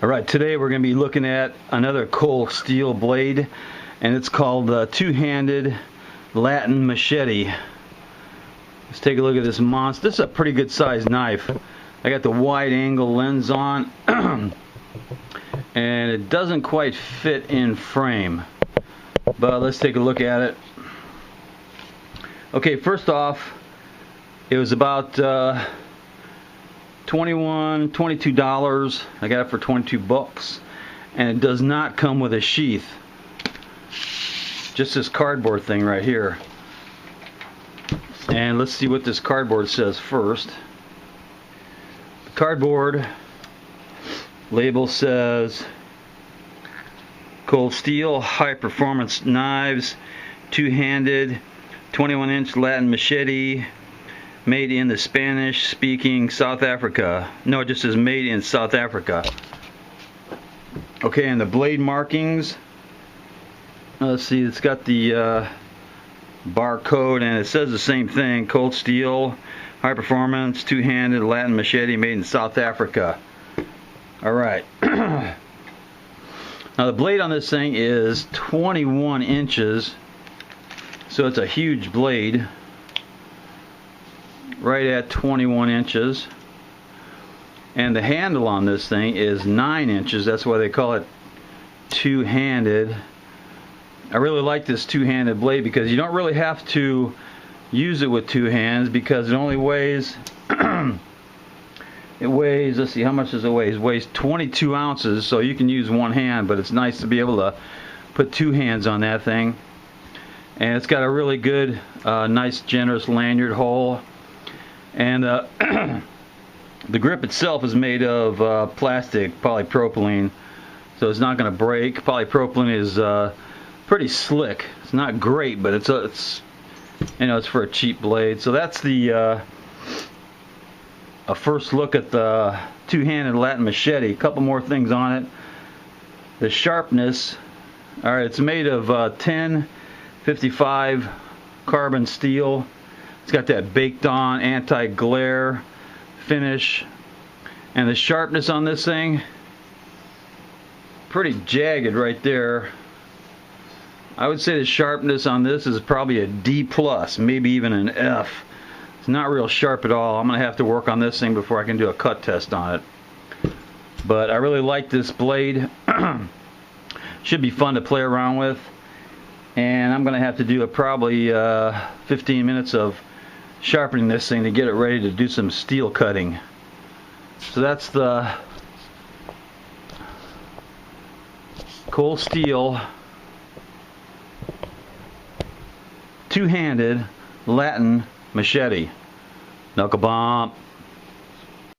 Alright, today we're going to be looking at another cold steel blade, and it's called two-handed Latin machete. Let's take a look at this monster. This is a pretty good sized knife. I got the wide angle lens on and it doesn't quite fit in frame, but let's take a look at it. Okay, first off, it was about $22. I got it for 22 bucks, and it does not come with a sheath, just this cardboard thing right here. And let's see what this cardboard says first. The cardboard label says cold steel, high performance knives, two-handed, 21-inch Latin machete, made in the Spanish speaking South Africa. No, it just says made in South Africa. Okay, and the blade markings, let's see, it's got the barcode, and it says the same thing: cold steel, high performance, two-handed Latin machete, made in South Africa. Alright. Now the blade on this thing is 21 inches, so it's a huge blade, right at 21 inches. And the handle on this thing is 9 inches. That's why they call it two-handed. I really like this two-handed blade because you don't really have to use it with two hands, because it only weighs it weighs, let's see, how much does it weigh? It weighs 22 ounces, so you can use one hand, but it's nice to be able to put two hands on that thing. And it's got a really good nice generous lanyard hole. And the grip itself is made of plastic polypropylene, so it's not going to break. Polypropylene is pretty slick. It's not great, but it's you know, it's for a cheap blade. So that's the a first look at the two-handed Latin machete. A couple more things on it. The sharpness. All right, it's made of 1055 carbon steel. It's got that baked on anti-glare finish, and the sharpness on this thing, pretty jagged right there. I would say the sharpness on this is probably a D+, maybe even an F. It's not real sharp at all. I'm gonna have to work on this thing before I can do a cut test on it. But I really like this blade. Should be fun to play around with. And I'm gonna have to do probably 15 minutes of sharpening this thing to get it ready to do some steel cutting. So that's the cold steel two-handed Latin machete. Knuckle bump.